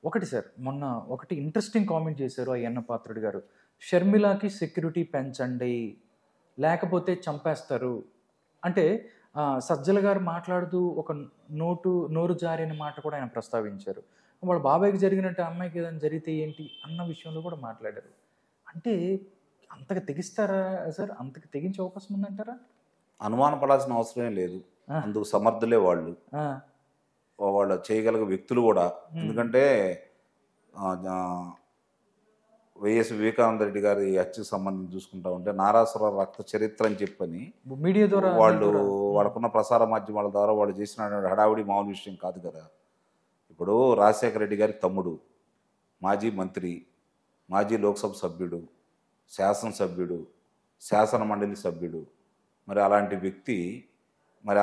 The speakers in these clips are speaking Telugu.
ఒకటి సార్, మొన్న ఒకటి ఇంట్రెస్టింగ్ కామెంట్ చేశారు అయ్యన్న పాత్రుడు గారు. షర్మిలకి సెక్యూరిటీ పెంచండి, లేకపోతే చంపేస్తారు. అంటే సజ్జల గారు మాట్లాడుతూ ఒక నోరు జారిన మాట కూడా ఆయన ప్రస్తావించారు. వాళ్ళ బాబాయ్కి జరిగినట్టు అమ్మాయికి ఏదైనా జరిగితే ఏంటి అన్న విషయంలో కూడా మాట్లాడారు. అంటే అంతగా తెగిస్తారా సార్? అంతగా తెగించే అవకాశం ఉందంటారా? అనుమానపడాల్సిన అవసరమే లేదు. అందుకు సమర్థులే వాళ్ళు. వాళ్ళు చేయగలిగే వ్యక్తులు కూడా. ఎందుకంటే వైఎస్ వివేకానంద రెడ్డి గారి హత్యకు సంబంధించి చూసుకుంటా ఉంటే నారాసుర రక్త చరిత్ర అని చెప్పని మీడియా ద్వారా వాళ్ళకున్న ప్రసార మాధ్యమాల ద్వారా వాళ్ళు చేసిన హడావిడి మామూలు విషయం కాదు కదా. ఇప్పుడు రాజశేఖర రెడ్డి గారి తమ్ముడు, మాజీ మంత్రి, మాజీ లోక్సభ సభ్యుడు, శాసనసభ్యుడు, శాసన మండలి సభ్యుడు, మరి అలాంటి వ్యక్తి మరి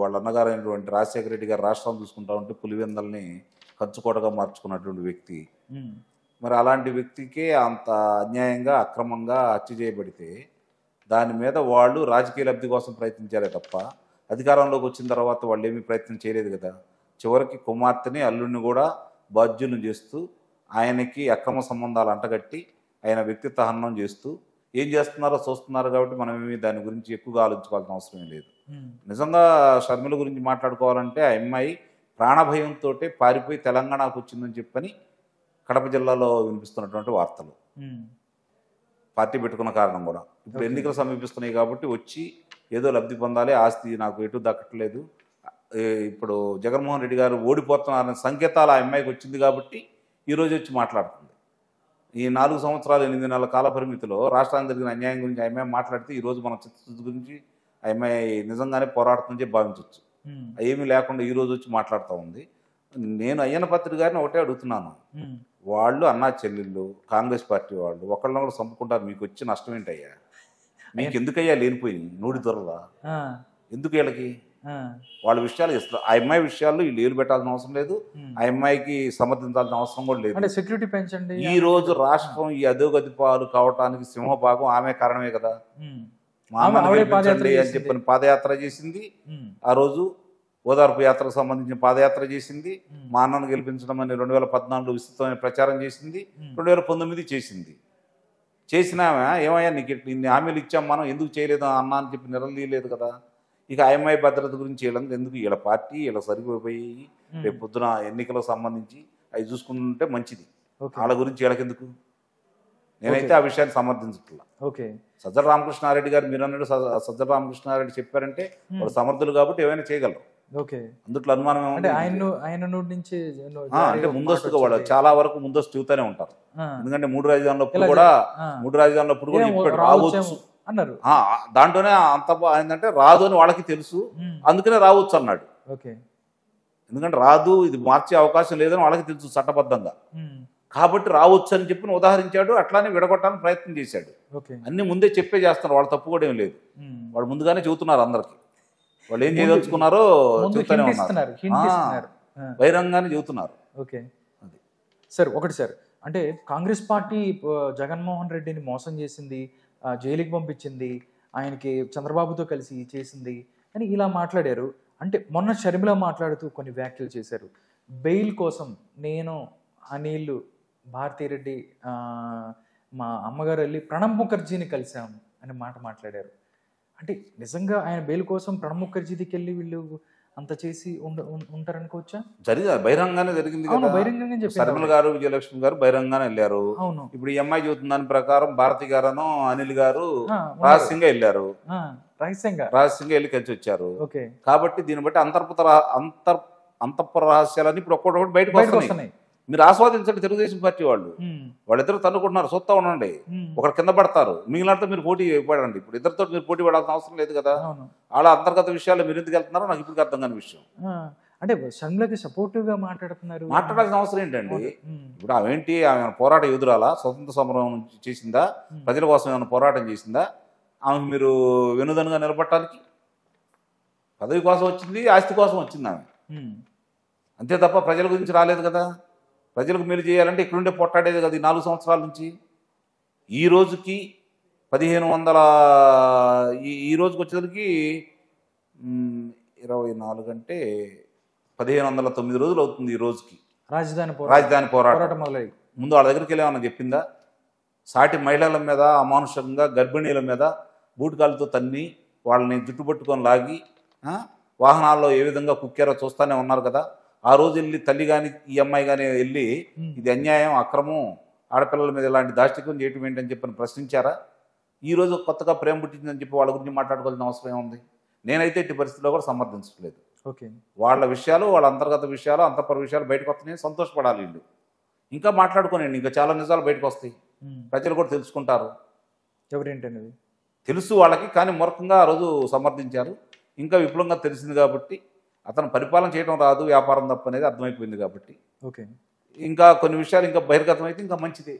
వాళ్ళ అన్నగారు అయినటువంటి రాజశేఖర రెడ్డి గారు రాష్ట్రాన్ని చూసుకుంటా ఉంటే పులివెందల్ని కంచుకోటగా మార్చుకున్నటువంటి వ్యక్తి. మరి అలాంటి వ్యక్తికే అంత అన్యాయంగా అక్రమంగా హత్య చేయబడితే దాని మీద వాళ్ళు రాజకీయ లబ్ధి కోసం ప్రయత్నించారే తప్ప అధికారంలోకి వచ్చిన తర్వాత వాళ్ళు ఏమీ ప్రయత్నం చేయలేదు కదా. చివరికి కుమార్తెని అల్లుడిని కూడా బాధ్యులను చేస్తూ ఆయనకి అక్రమ సంబంధాలు అంటగట్టి ఆయన వ్యక్తిత్వ హననం చేస్తూ ఏం చేస్తున్నారో చూస్తున్నారు. కాబట్టి మనం ఏమి దాని గురించి ఎక్కువగా ఆలోచించుకోవాల్సిన అవసరం లేదు. నిజంగా షర్మిల గురించి మాట్లాడుకోవాలంటే ఆ అమ్మాయి ప్రాణభయంతో పారిపోయి తెలంగాణకు వచ్చిందని చెప్పని కడప జిల్లాలో వినిపిస్తున్నటువంటి వార్తలు. పార్టీ పెట్టుకున్న కారణం కూడా ఇప్పుడు ఎన్నికలు సమీపిస్తున్నాయి కాబట్టి వచ్చి ఏదో లబ్ధి పొందాలి, ఆస్తి నాకు ఎటు దక్కట్లేదు, ఇప్పుడు జగన్మోహన్ రెడ్డి గారు ఓడిపోతున్నారనే సంకేతాలు ఆ అమ్మాయికి వచ్చింది కాబట్టి ఈరోజు వచ్చి మాట్లాడుతుంది. ఈ 4 సంవత్సరాలు 8 నెలల కాల పరిమితిలో రాష్ట్రానికి జరిగిన అన్యాయం గురించి ఆ అమ్మాయి మాట్లాడితే ఈరోజు మన చిత్తశుద్ధి గురించి ఆ అమ్మాయి నిజంగానే పోరాడుతుందని చెప్పి భావించవచ్చు. ఏమీ లేకుండా ఈరోజు వచ్చి మాట్లాడుతూ ఉంది. నేను అయ్యన్న పాత్రుడు గారిని ఒకటే అడుగుతున్నాను, వాళ్ళు అన్నా చెల్లెళ్ళు కాంగ్రెస్ పార్టీ వాళ్ళు ఒకళ్ళని కూడా చంపుకుంటారు, మీకు వచ్చి నష్టం ఏంటయ్యా? మీకు ఎందుకయ్యా లేనిపోయి నూడి దొరలా? ఎందుకు వీళ్ళకి వాళ్ళ విషయాలు ఇస్తారు. ఆ అమ్మాయి విషయాల్లో వీళ్ళు ఏలు పెట్టాల్సిన అవసరం లేదు, ఆ అమ్మాయికి సమర్థించాల్సిన అవసరం కూడా లేదు. సెక్యూరిటీ పెంచండి. ఈ రోజు రాష్ట్రం ఈ అధోగతి పాలు కావటానికి సింహభాగం ఆమె కారణమే కదా. మా అమ్మని గెలిపించండి అని చెప్పని పాదయాత్ర చేసింది, ఆ రోజు ఓదార్పు యాత్రకు సంబంధించిన పాదయాత్ర చేసింది, మా అన్నను గెలిపించడం అని 2014 విస్తృతమైన ప్రచారం చేసింది, 2019 చేసింది. చేసిన ఏమయ్యా నీకు ఇన్ని హామీలు ఇచ్చాం మనం ఎందుకు చేయలేదు అన్న అని చెప్పి నిలదీయలేదు కదా. ఇక ఐఎంఐ భద్రత గురించి వీళ్ళందరూ ఎందుకు, వీళ్ళ పార్టీ వీళ్ళ సరిపోయి రేపు పొద్దున ఎన్నికలకు సంబంధించి అవి చూసుకుంటుంటే మంచిది. వాళ్ళ గురించి వీళ్ళకెందుకు? నేనైతే ఆ విషయాన్ని సమర్థించట్లా. సజ్జల రామకృష్ణారెడ్డి గారు మీరు అన్నాడు, సజ్జల రామకృష్ణారెడ్డి చెప్పారంటే వాళ్ళు సమర్థులు కాబట్టి ఏమైనా చేయగలరు. అందుట్లో అనుమానం అంటే ముందస్తుగా వాళ్ళు చాలా వరకు ముందస్తు చూతూనే ఉంటారు. ఎందుకంటే మూడు రాజధానులప్పుడు కూడా ఇప్పుడు రావచ్చు అన్నారు. దాంట్లోనే అంత ఏంటంటే రాదు అని వాళ్ళకి తెలుసు, అందుకనే రావచ్చు అన్నాడు. ఎందుకంటే రాదు, ఇది మార్చే అవకాశం లేదని వాళ్ళకి తెలుసు చట్టబద్ధంగా, కాబట్టి రావచ్చు అని చెప్పి ఉదాహరించాడు. అట్లానే విడగొట్టాలని ప్రయత్నం చేశాడు. అన్ని ముందే చెప్పే చేస్తున్నారు, వాళ్ళ తప్పు కూడా ఏం లేదు. వాళ్ళు ముందుగానే చెబుతున్నారు అందరికి వాళ్ళు ఏం చేయదలుచుకున్నారో చెబుతూనే ఉన్నారు, బహిరంగానే చెబుతున్నారు. సార్ ఒకటి సార్, అంటే కాంగ్రెస్ పార్టీ జగన్మోహన్ రెడ్డిని మోసం చేసింది, జైలుకి పంపించింది, ఆయనకి చంద్రబాబుతో కలిసి చేసింది అని ఇలా మాట్లాడారు. అంటే మొన్న షర్మిల మాట్లాడుతూ కొన్ని వ్యాఖ్యలు చేశారు. బెయిల్ కోసం నేను అనిల్ భారతీరెడ్డి మా అమ్మగారు వెళ్ళి ప్రణబ్ ముఖర్జీని కలిసాం అనే మాట మాట్లాడారు. అంటే నిజంగా ఆయన బెయిల్ కోసం ప్రణబ్ ముఖర్జీ దగ్గరికి వెళ్ళి వీళ్ళు అంత చేసి ఉంటారనుకోవచ్చా? బహిరంగానే జరిగింది కదా. షర్మిల గారు విజయలక్ష్మి గారు బహిరంగానే వెళ్ళారు. ఇప్పుడు ఈ అమ్మాయి చెబుతున్న దాని ప్రకారం భారతి గారు అనిల్ గారు రహస్యంగా వెళ్ళారు, రహస్యంగా వెళ్ళి కలిసి వచ్చారు. కాబట్టి దీన్ని బట్టి అంతఃపుర రహస్యాలన్నీ ఇప్పుడు ఒక్కొక్కటి బయటకు వస్తున్నాయి. మీరు ఆస్వాదించండి. తెలుగుదేశం పార్టీ వాళ్ళిద్దరు తన్నుకుంటున్నారు, చూస్తా ఉండండి. ఒకరు కింద పడతారు, మిగిలినంతా మీరు పోటీ పడండి. ఇప్పుడు ఇద్దరితో మీరు పోటీ పడాల్సిన అవసరం లేదు కదా. వాళ్ళ అంతర్గత విషయాలు మీరు ఎందుకు వెళ్తున్నారో నాకు ఇప్పుడు అర్థం కాని విషయం. అంటే షర్మిలకి సపోర్టివ్ గా మాట్లాడాల్సిన అవసరం ఏంటండి? ఇప్పుడు ఆమె పోరాట యోధురాలా? స్వతంత్ర సమరం చేసిందా? ప్రజల కోసం ఏమైనా పోరాటం చేసిందా? ఆమె మీరు వెనుదనుగా నిలబడటానికి పదవి కోసం వచ్చింది, ఆస్తి కోసం వచ్చింది ఆమె, అంతే తప్ప ప్రజల గురించి రాలేదు కదా. ప్రజలకు మేలు చేయాలంటే ఇక్కడుండే పోట్లాడేది కదా ఈ 4 సంవత్సరాల నుంచి. ఈ రోజుకి 1500 ఈ రోజుకి వచ్చేసరికి 24 అంటే 1509 రోజులు అవుతుంది ఈ రోజుకి. రాజధాని రాజధాని పోరాటం పోరాటం మొదలై ముందు వాళ్ళ దగ్గరికి వెళ్ళి ఏమన్నా చెప్పిందా? సాటి మహిళల మీద అమానుషంగా గర్భిణీల మీద బూటకాలతో తన్ని వాళ్ళని జుట్టుపట్టుకొని లాగి వాహనాల్లో ఏ విధంగా కుక్కారో చూస్తూనే ఉన్నారు కదా. ఆ రోజు వెళ్ళి తల్లి కానీ ఈ అమ్మాయి కానీ వెళ్ళి ఇది అన్యాయం, అక్రమం, ఆడపిల్లల మీద ఇలాంటి దాష్టికం చేయటం ఏంటని చెప్పని ప్రశ్నించారా? ఈరోజు కొత్తగా ప్రేమ పుట్టిందని చెప్పి వాళ్ళ గురించి మాట్లాడుకోవాల్సిన అవసరం ఏముంది? నేనైతే ఇట్టి పరిస్థితుల్లో కూడా సమర్థించట్లేదు. ఓకే, వాళ్ళ విషయాలు, వాళ్ళ అంతర్గత విషయాలు, అంతఃపర విషయాలు బయటకు వస్తున్నాయి, సంతోషపడాలి వీళ్ళు. ఇంకా మాట్లాడుకోనండి, ఇంకా చాలా నిజాలు బయటకు వస్తాయి, ప్రజలు కూడా తెలుసుకుంటారు. ఎవరేంటనేది తెలుసు వాళ్ళకి, కానీ మూర్ఖంగా ఆ రోజు సమర్థించారు. ఇంకా విపులంగా తెలిసింది కాబట్టి, అతను పరిపాలన చేయడం రాదు, వ్యాపారం తప్ప అనేది అర్థమైపోయింది కాబట్టి, ఓకే, ఇంకా కొన్ని విషయాలు ఇంకా బహిర్గతం అయితే ఇంకా మంచిది.